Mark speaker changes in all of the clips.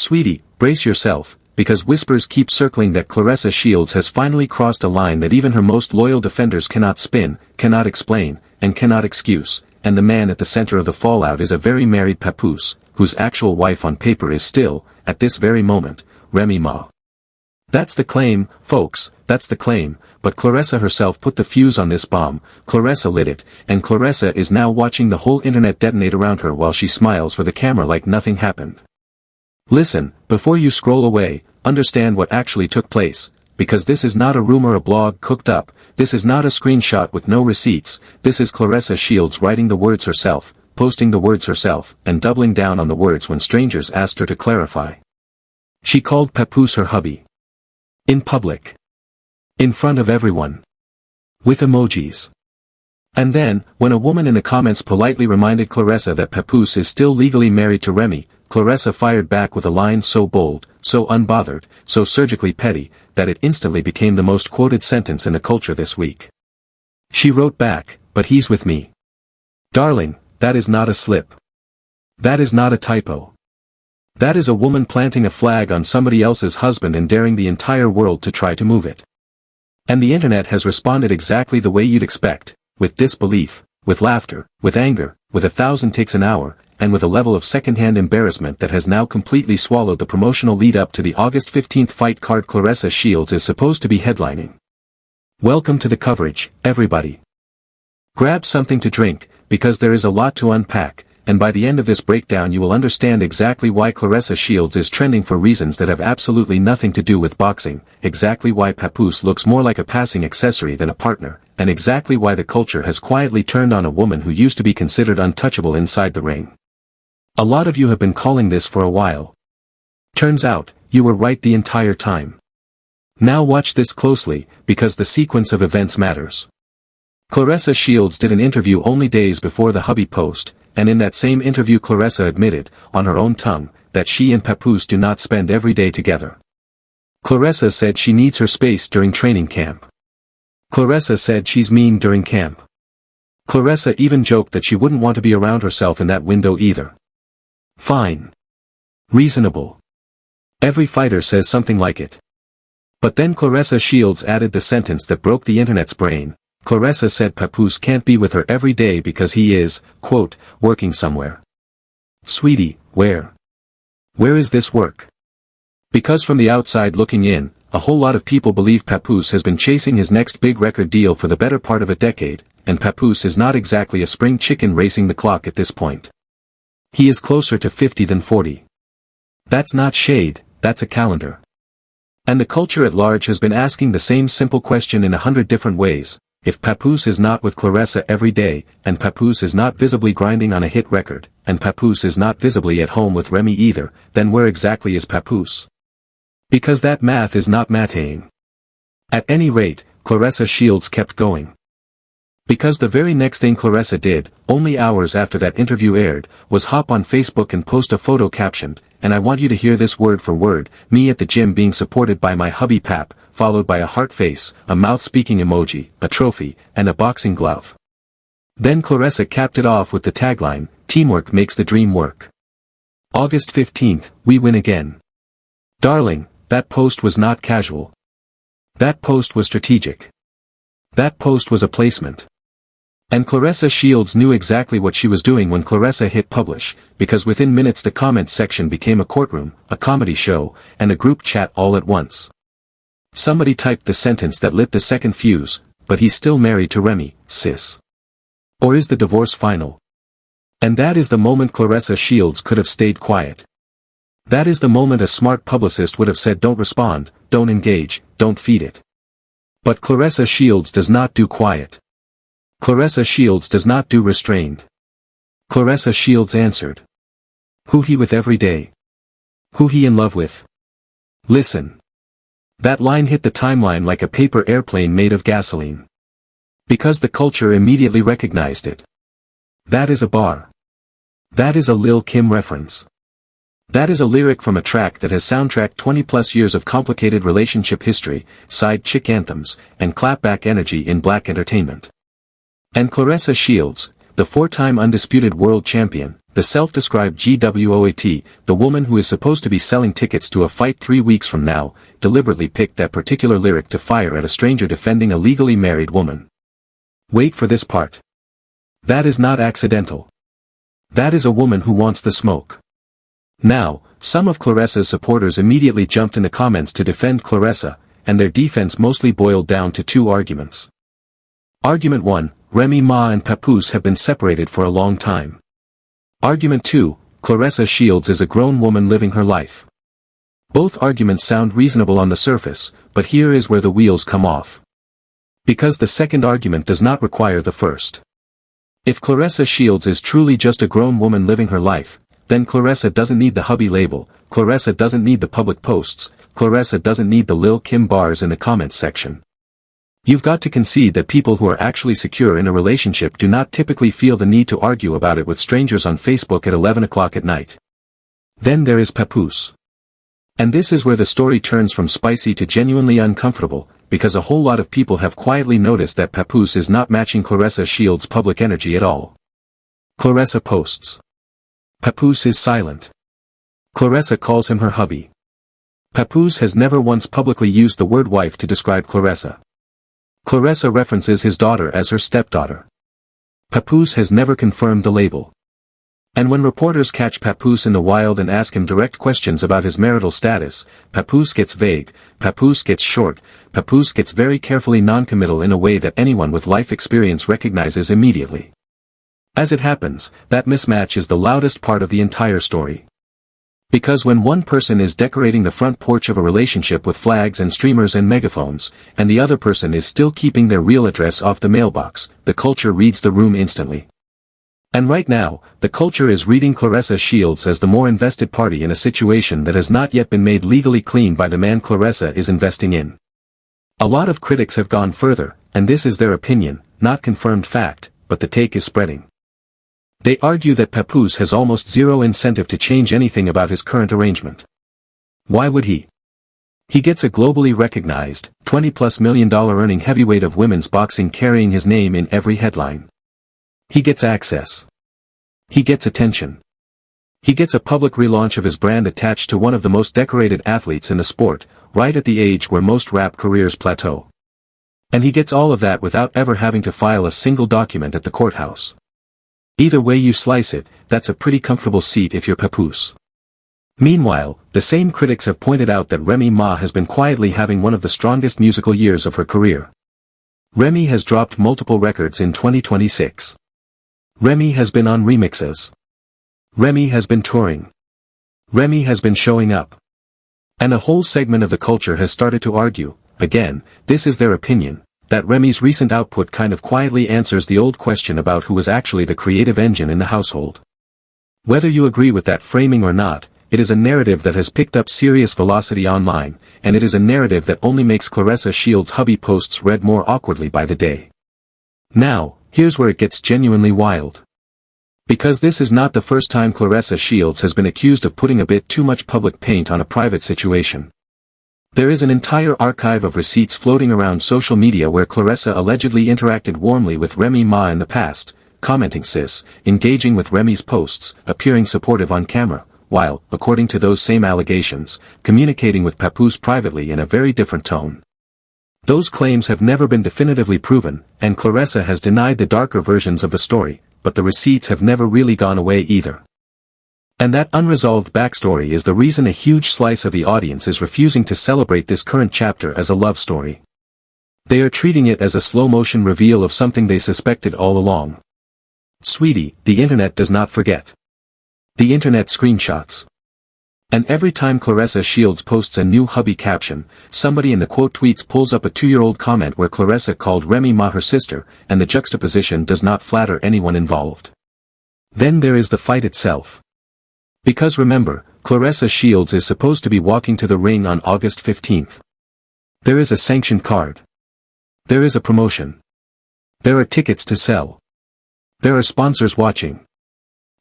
Speaker 1: Sweetie, brace yourself, because whispers keep circling that Claressa Shields has finally crossed a line that even her most loyal defenders cannot spin, cannot explain, and cannot excuse, and the man at the center of the fallout is a very married Papoose, whose actual wife on paper is still, at this very moment, Remy Ma. That's the claim, folks, that's the claim, but Claressa herself put the fuse on this bomb, Claressa lit it, and Claressa is now watching the whole internet detonate around her while she smiles for the camera like nothing happened. Listen, before you scroll away, understand what actually took place, because this is not a rumor a blog cooked up, this is not a screenshot with no receipts, this is Claressa Shields writing the words herself, posting the words herself, and doubling down on the words when strangers asked her to clarify. She called Papoose her hubby. In public. In front of everyone. With emojis. And then, when a woman in the comments politely reminded Claressa that Papoose is still legally married to Remy, Claressa fired back with a line so bold, so unbothered, so surgically petty, that it instantly became the most quoted sentence in the culture this week. She wrote back, "But he's with me. Darling, that is not a slip. That is not a typo. That is a woman planting a flag on somebody else's husband and daring the entire world to try to move it." And the internet has responded exactly the way you'd expect, with disbelief, with laughter, with anger, with 1,000 takes an hour, and with a level of second-hand embarrassment that has now completely swallowed the promotional lead-up to the August 15th fight card Claressa Shields is supposed to be headlining. Welcome to the coverage, everybody. Grab something to drink, because there is a lot to unpack, and by the end of this breakdown you will understand exactly why Claressa Shields is trending for reasons that have absolutely nothing to do with boxing, exactly why Papoose looks more like a passing accessory than a partner, and exactly why the culture has quietly turned on a woman who used to be considered untouchable inside the ring. A lot of you have been calling this for a while. Turns out, you were right the entire time. Now watch this closely, because the sequence of events matters. Claressa Shields did an interview only days before the hubby post, and in that same interview Claressa admitted, on her own tongue, that she and Papoose do not spend every day together. Claressa said she needs her space during training camp. Claressa said she's mean during camp. Claressa even joked that she wouldn't want to be around herself in that window either. Fine. Reasonable. Every fighter says something like it. But then Claressa Shields added the sentence that broke the internet's brain. Claressa said Papoose can't be with her every day because he is, quote, working somewhere. Sweetie, where? Where is this work? Because from the outside looking in, a whole lot of people believe Papoose has been chasing his next big record deal for the better part of a decade, and Papoose is not exactly a spring chicken racing the clock at this point. He is closer to 50 than 40. That's not shade, that's a calendar. And the culture at large has been asking the same simple question in 100 different ways. If Papoose is not with Claressa every day, and Papoose is not visibly grinding on a hit record, and Papoose is not visibly at home with Remy either, then where exactly is Papoose? Because that math is not mathing. At any rate, Claressa Shields kept going. Because the very next thing Claressa did, only hours after that interview aired, was hop on Facebook and post a photo captioned, and I want you to hear this word for word, me at the gym being supported by my hubby Pap, followed by a heart face, a mouth-speaking emoji, a trophy, and a boxing glove. Then Claressa capped it off with the tagline, "Teamwork makes the dream work." August 15th, we win again. Darling, that post was not casual. That post was strategic. That post was a placement. And Claressa Shields knew exactly what she was doing when Claressa hit publish, because within minutes the comments section became a courtroom, a comedy show, and a group chat all at once. Somebody typed the sentence that lit the second fuse, "But he's still married to Remy, sis. Or is the divorce final?" And that is the moment Claressa Shields could have stayed quiet. That is the moment a smart publicist would have said don't respond, don't engage, don't feed it. But Claressa Shields does not do quiet. Claressa Shields does not do restrained. Claressa Shields answered. Who he with every day? Who he in love with? Listen. That line hit the timeline like a paper airplane made of gasoline. Because the culture immediately recognized it. That is a bar. That is a Lil' Kim reference. That is a lyric from a track that has soundtracked 20+ years of complicated relationship history, side chick anthems, and clapback energy in black entertainment. And Claressa Shields, the 4-time undisputed world champion, the self-described GWOAT, the woman who is supposed to be selling tickets to a fight 3 weeks from now, deliberately picked that particular lyric to fire at a stranger defending a legally married woman. Wait for this part. That is not accidental. That is a woman who wants the smoke. Now, some of Claressa's supporters immediately jumped in the comments to defend Claressa, and their defense mostly boiled down to 2 arguments. Argument 1, Remy Ma and Papoose have been separated for a long time. Argument 2, Claressa Shields is a grown woman living her life. Both arguments sound reasonable on the surface, but here is where the wheels come off. Because the second argument does not require the first. If Claressa Shields is truly just a grown woman living her life, then Claressa doesn't need the hubby label, Claressa doesn't need the public posts, Claressa doesn't need the Lil Kim bars in the comments section. You've got to concede that people who are actually secure in a relationship do not typically feel the need to argue about it with strangers on Facebook at 11 o'clock at night. Then there is Papoose. And this is where the story turns from spicy to genuinely uncomfortable, because a whole lot of people have quietly noticed that Papoose is not matching Claressa Shields' public energy at all. Claressa posts. Papoose is silent. Claressa calls him her hubby. Papoose has never once publicly used the word wife to describe Claressa. Claressa references his daughter as her stepdaughter. Papoose has never confirmed the label. And when reporters catch Papoose in the wild and ask him direct questions about his marital status, Papoose gets vague, Papoose gets short, Papoose gets very carefully non-committal in a way that anyone with life experience recognizes immediately. As it happens, that mismatch is the loudest part of the entire story. Because when one person is decorating the front porch of a relationship with flags and streamers and megaphones, and the other person is still keeping their real address off the mailbox, the culture reads the room instantly. And right now, the culture is reading Claressa Shields as the more invested party in a situation that has not yet been made legally clean by the man Claressa is investing in. A lot of critics have gone further, and this is their opinion, not confirmed fact, but the take is spreading. They argue that Papoose has almost zero incentive to change anything about his current arrangement. Why would he? He gets a globally recognized, $20+ million earning heavyweight of women's boxing carrying his name in every headline. He gets access. He gets attention. He gets a public relaunch of his brand attached to one of the most decorated athletes in the sport, right at the age where most rap careers plateau. And he gets all of that without ever having to file a single document at the courthouse. Either way you slice it, that's a pretty comfortable seat if you're Papoose. Meanwhile, the same critics have pointed out that Remy Ma has been quietly having one of the strongest musical years of her career. Remy has dropped multiple records in 2026. Remy has been on remixes. Remy has been touring. Remy has been showing up. And a whole segment of the culture has started to argue, again, this is their opinion, that Remy's recent output kind of quietly answers the old question about who was actually the creative engine in the household. Whether you agree with that framing or not, it is a narrative that has picked up serious velocity online, and it is a narrative that only makes Claressa Shields' hubby posts read more awkwardly by the day. Now, here's where it gets genuinely wild. Because this is not the first time Claressa Shields has been accused of putting a bit too much public paint on a private situation. There is an entire archive of receipts floating around social media where Claressa allegedly interacted warmly with Remy Ma in the past, commenting sis, engaging with Remy's posts, appearing supportive on camera, while, according to those same allegations, communicating with Papoose privately in a very different tone. Those claims have never been definitively proven, and Claressa has denied the darker versions of the story, but the receipts have never really gone away either. And that unresolved backstory is the reason a huge slice of the audience is refusing to celebrate this current chapter as a love story. They are treating it as a slow-motion reveal of something they suspected all along. Sweetie, the internet does not forget. The internet screenshots. And every time Claressa Shields posts a new hubby caption, somebody in the quote tweets pulls up a 2-year-old comment where Claressa called Remy Ma her sister, and the juxtaposition does not flatter anyone involved. Then there is the fight itself. Because remember, Claressa Shields is supposed to be walking to the ring on August 15th. There is a sanctioned card. There is a promotion. There are tickets to sell. There are sponsors watching.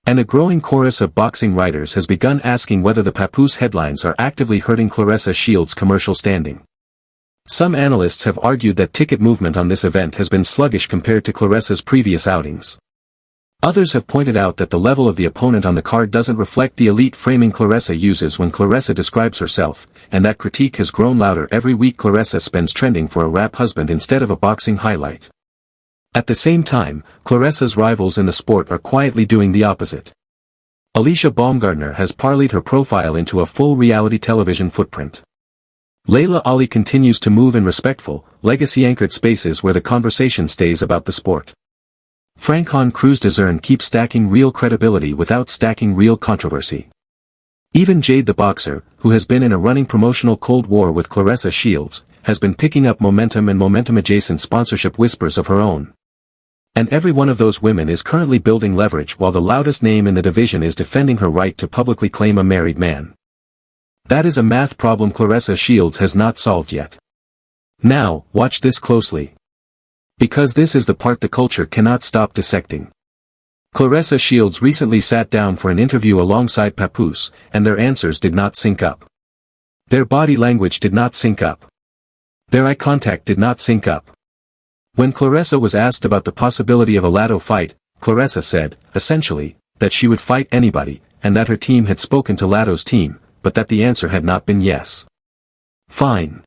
Speaker 1: And a growing chorus of boxing writers has begun asking whether the Papoose headlines are actively hurting Claressa Shields' commercial standing. Some analysts have argued that ticket movement on this event has been sluggish compared to Claressa's previous outings. Others have pointed out that the level of the opponent on the card doesn't reflect the elite framing Claressa uses when Claressa describes herself, and that critique has grown louder every week Claressa spends trending for a rap husband instead of a boxing highlight. At the same time, Claressa's rivals in the sport are quietly doing the opposite. Alicia Baumgartner has parlayed her profile into a full reality television footprint. Layla Ali continues to move in respectful, legacy-anchored spaces where the conversation stays about the sport. Franchon Cruz Dezern keeps stacking real credibility without stacking real controversy. Even Jade the Boxer, who has been in a running promotional Cold War with Claressa Shields, has been picking up momentum and momentum-adjacent sponsorship whispers of her own. And every one of those women is currently building leverage while the loudest name in the division is defending her right to publicly claim a married man. That is a math problem Claressa Shields has not solved yet. Now, watch this closely. Because this is the part the culture cannot stop dissecting. Claressa Shields recently sat down for an interview alongside Papoose, and their answers did not sync up. Their body language did not sync up. Their eye contact did not sync up. When Claressa was asked about the possibility of a Latto fight, Claressa said, essentially, that she would fight anybody, and that her team had spoken to Latto's team, but that the answer had not been yes. Fine.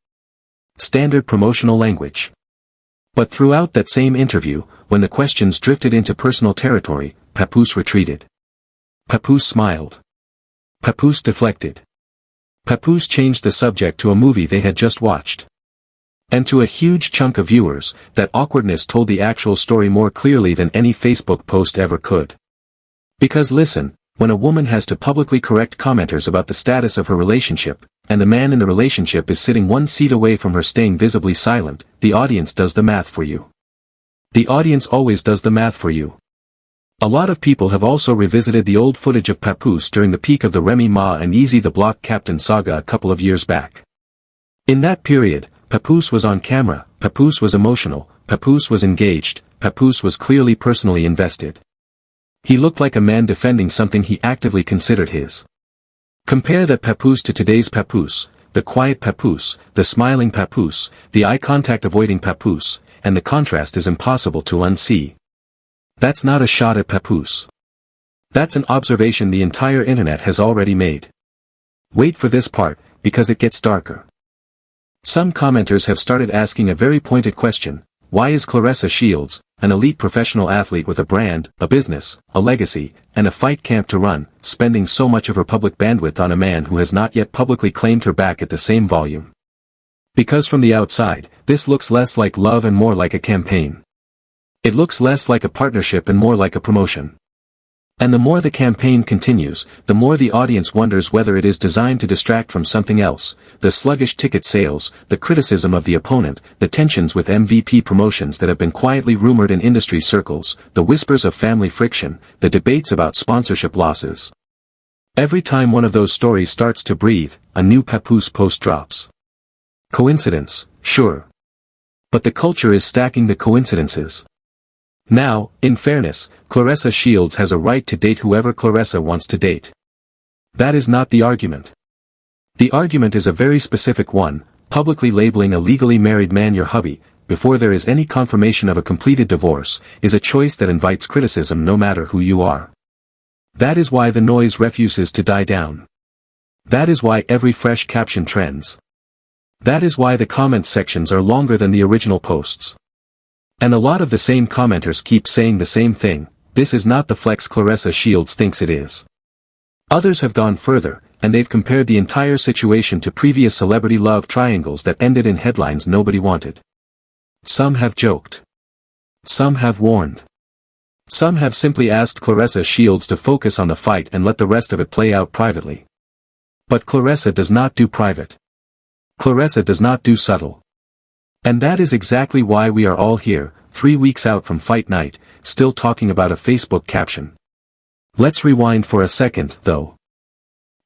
Speaker 1: Standard promotional language. But throughout that same interview, when the questions drifted into personal territory, Papoose retreated. Papoose smiled. Papoose deflected. Papoose changed the subject to a movie they had just watched. And to a huge chunk of viewers, that awkwardness told the actual story more clearly than any Facebook post ever could. Because listen, when a woman has to publicly correct commenters about the status of her relationship, and the man in the relationship is sitting one seat away from her staying visibly silent, the audience does the math for you. The audience always does the math for you. A lot of people have also revisited the old footage of Papoose during the peak of the Remy Ma and Easy the Block Captain saga a couple of years back. In that period, Papoose was on camera, Papoose was emotional, Papoose was engaged, Papoose was clearly personally invested. He looked like a man defending something he actively considered his. Compare that Papoose to today's Papoose, the quiet Papoose, the smiling Papoose, the eye contact avoiding Papoose, and the contrast is impossible to unsee. That's not a shot at Papoose. That's an observation the entire internet has already made. Wait for this part, because it gets darker. Some commenters have started asking a very pointed question: why is Claressa Shields, an elite professional athlete with a brand, a business, a legacy, and a fight camp to run, spending so much of her public bandwidth on a man who has not yet publicly claimed her back at the same volume? Because from the outside, this looks less like love and more like a campaign. It looks less like a partnership and more like a promotion. And the more the campaign continues, the more the audience wonders whether it is designed to distract from something else: the sluggish ticket sales, the criticism of the opponent, the tensions with MVP promotions that have been quietly rumored in industry circles, the whispers of family friction, the debates about sponsorship losses. Every time one of those stories starts to breathe, a new Papoose post drops. Coincidence, sure. But the culture is stacking the coincidences. Now, in fairness, Claressa Shields has a right to date whoever Claressa wants to date. That is not the argument. The argument is a very specific one: publicly labeling a legally married man your hubby, before there is any confirmation of a completed divorce, is a choice that invites criticism no matter who you are. That is why the noise refuses to die down. That is why every fresh caption trends. That is why the comment sections are longer than the original posts. And a lot of the same commenters keep saying the same thing: this is not the flex Claressa Shields thinks it is. Others have gone further, and they've compared the entire situation to previous celebrity love triangles that ended in headlines nobody wanted. Some have joked. Some have warned. Some have simply asked Claressa Shields to focus on the fight and let the rest of it play out privately. But Claressa does not do private. Claressa does not do subtle. And that is exactly why we are all here, 3 weeks out from fight night, still talking about a Facebook caption. Let's rewind for a second, though.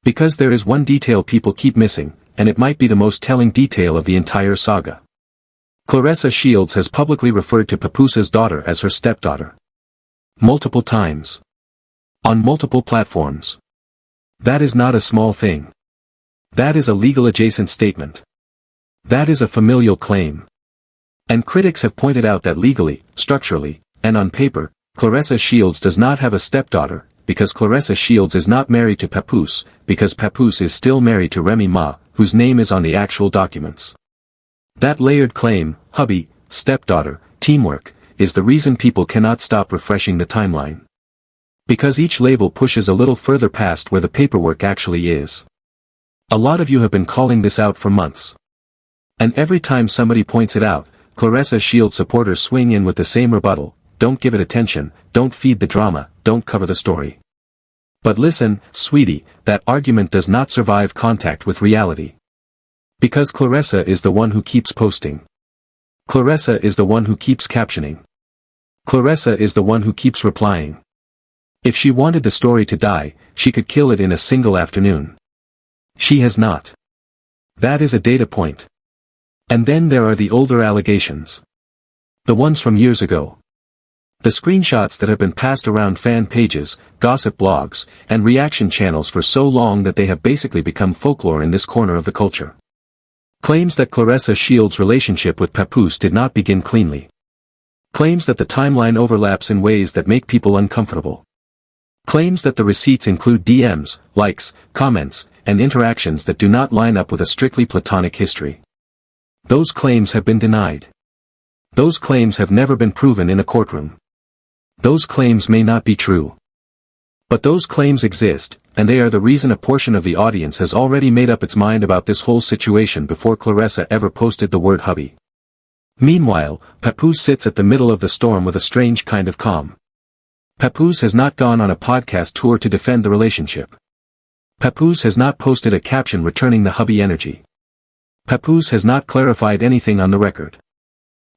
Speaker 1: Because there is one detail people keep missing, and it might be the most telling detail of the entire saga. Claressa Shields has publicly referred to Papoose's daughter as her stepdaughter. Multiple times. On multiple platforms. That is not a small thing. That is a legal adjacent statement. That is a familial claim. And critics have pointed out that legally, structurally, and on paper, Claressa Shields does not have a stepdaughter, because Claressa Shields is not married to Papoose, because Papoose is still married to Remy Ma, whose name is on the actual documents. That layered claim, hubby, stepdaughter, teamwork, is the reason people cannot stop refreshing the timeline. Because each label pushes a little further past where the paperwork actually is. A lot of you have been calling this out for months. And every time somebody points it out, Claressa Shields supporters swing in with the same rebuttal: don't give it attention, don't feed the drama, don't cover the story. But listen, sweetie, that argument does not survive contact with reality. Because Claressa is the one who keeps posting. Claressa is the one who keeps captioning. Claressa is the one who keeps replying. If she wanted the story to die, she could kill it in a single afternoon. She has not. That is a data point. And then there are the older allegations. The ones from years ago. The screenshots that have been passed around fan pages, gossip blogs, and reaction channels for so long that they have basically become folklore in this corner of the culture. Claims that Claressa Shields' relationship with Papoose did not begin cleanly. Claims that the timeline overlaps in ways that make people uncomfortable. Claims that the receipts include DMs, likes, comments, and interactions that do not line up with a strictly platonic history. Those claims have been denied. Those claims have never been proven in a courtroom. Those claims may not be true. But those claims exist, and they are the reason a portion of the audience has already made up its mind about this whole situation before Claressa ever posted the word hubby. Meanwhile, Papoose sits at the middle of the storm with a strange kind of calm. Papoose has not gone on a podcast tour to defend the relationship. Papoose has not posted a caption returning the hubby energy. Papoose has not clarified anything on the record.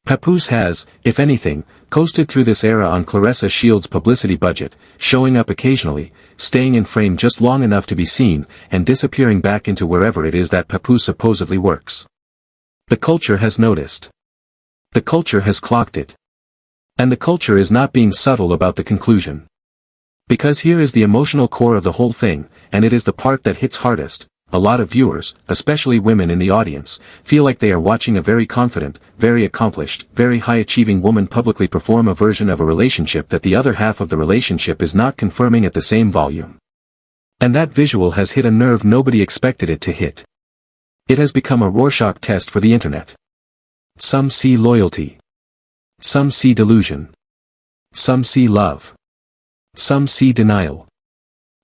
Speaker 1: Papoose has, if anything, coasted through this era on Claressa Shields' publicity budget, showing up occasionally, staying in frame just long enough to be seen, and disappearing back into wherever it is that Papoose supposedly works. The culture has noticed. The culture has clocked it. And the culture is not being subtle about the conclusion. Because here is the emotional core of the whole thing, and it is the part that hits hardest. A lot of viewers, especially women in the audience, feel like they are watching a very confident, very accomplished, very high-achieving woman publicly perform a version of a relationship that the other half of the relationship is not confirming at the same volume. And that visual has hit a nerve nobody expected it to hit. It has become a Rorschach test for the internet. Some see loyalty. Some see delusion. Some see love. Some see denial.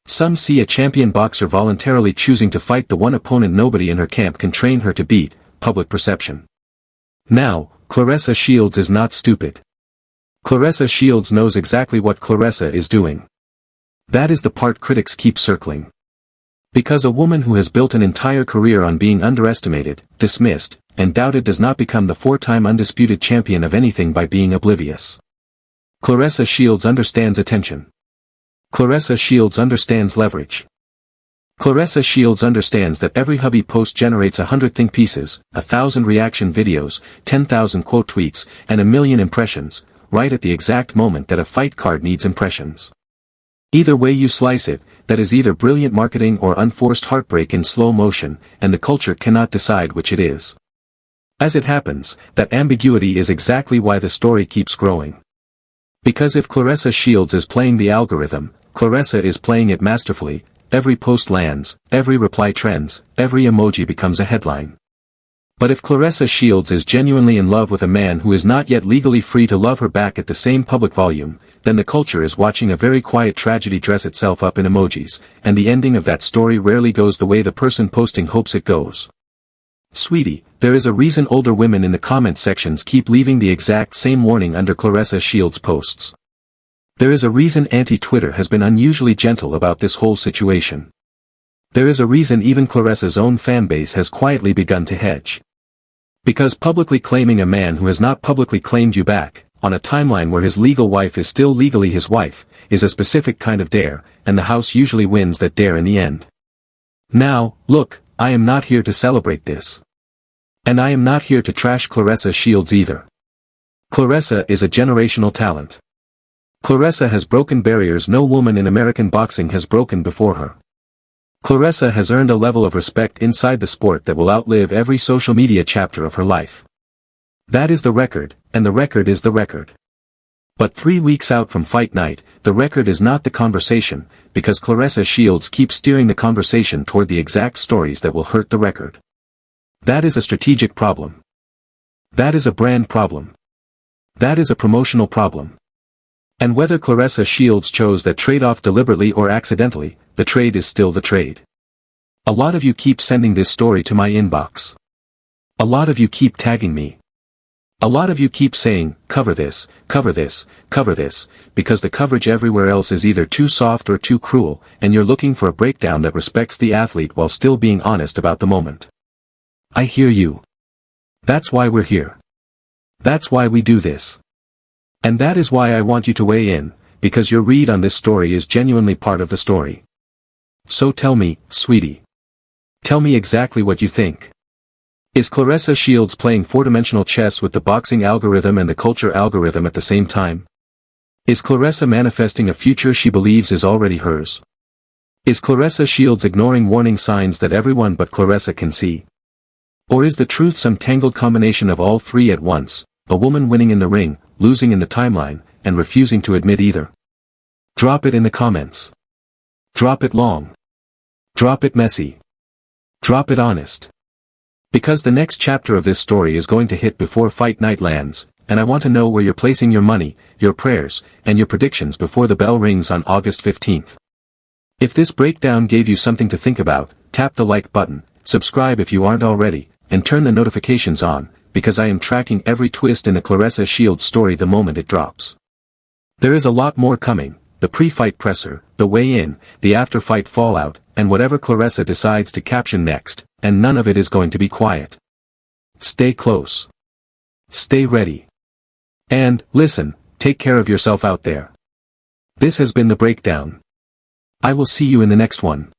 Speaker 1: Some see a champion boxer voluntarily choosing to fight the one opponent nobody in her camp can train her to beat, public perception. Now, Claressa Shields is not stupid. Claressa Shields knows exactly what Claressa is doing. That is the part critics keep circling. Because a woman who has built an entire career on being underestimated, dismissed, and doubted does not become the four-time undisputed champion of anything by being oblivious. Claressa Shields understands attention. Claressa Shields understands leverage. Claressa Shields understands that every hubby post generates 100 think pieces, 1,000 reaction videos, 10,000 quote tweets, and 1,000,000 impressions, right at the exact moment that a fight card needs impressions. Either way you slice it, that is either brilliant marketing or unforced heartbreak in slow motion, and the culture cannot decide which it is. As it happens, that ambiguity is exactly why the story keeps growing. Because if Claressa Shields is playing the algorithm, Claressa is playing it masterfully, every post lands, every reply trends, every emoji becomes a headline. But if Claressa Shields is genuinely in love with a man who is not yet legally free to love her back at the same public volume, then the culture is watching a very quiet tragedy dress itself up in emojis, and the ending of that story rarely goes the way the person posting hopes it goes. Sweetie, there is a reason older women in the comment sections keep leaving the exact same warning under Claressa Shields' posts. There is a reason anti-Twitter has been unusually gentle about this whole situation. There is a reason even Claressa's own fanbase has quietly begun to hedge. Because publicly claiming a man who has not publicly claimed you back, on a timeline where his legal wife is still legally his wife, is a specific kind of dare, and the house usually wins that dare in the end. Now, look, I am not here to celebrate this. And I am not here to trash Claressa Shields either. Claressa is a generational talent. Claressa has broken barriers no woman in American boxing has broken before her. Claressa has earned a level of respect inside the sport that will outlive every social media chapter of her life. That is the record, and the record is the record. But 3 weeks out from fight night, the record is not the conversation, because Claressa Shields keeps steering the conversation toward the exact stories that will hurt the record. That is a strategic problem. That is a brand problem. That is a promotional problem. And whether Claressa Shields chose that trade-off deliberately or accidentally, the trade is still the trade. A lot of you keep sending this story to my inbox. A lot of you keep tagging me. A lot of you keep saying, cover this, cover this, cover this, because the coverage everywhere else is either too soft or too cruel, and you're looking for a breakdown that respects the athlete while still being honest about the moment. I hear you. That's why we're here. That's why we do this. And that is why I want you to weigh in, because your read on this story is genuinely part of the story. So tell me, sweetie. Tell me exactly what you think. Is Claressa Shields playing four-dimensional chess with the boxing algorithm and the culture algorithm at the same time? Is Claressa manifesting a future she believes is already hers? Is Claressa Shields ignoring warning signs that everyone but Claressa can see? Or is the truth some tangled combination of all three at once, a woman winning in the ring, losing in the timeline, and refusing to admit either? Drop it in the comments. Drop it long. Drop it messy. Drop it honest. Because the next chapter of this story is going to hit before fight night lands, and I want to know where you're placing your money, your prayers, and your predictions before the bell rings on August 15th. If this breakdown gave you something to think about, tap the like button, subscribe if you aren't already, and turn the notifications on, because I am tracking every twist in the Claressa Shields story the moment it drops. There is a lot more coming, the pre-fight presser, the weigh-in, the after-fight fallout, and whatever Claressa decides to caption next, and none of it is going to be quiet. Stay close. Stay ready. And, listen, take care of yourself out there. This has been The Breakdown. I will see you in the next one.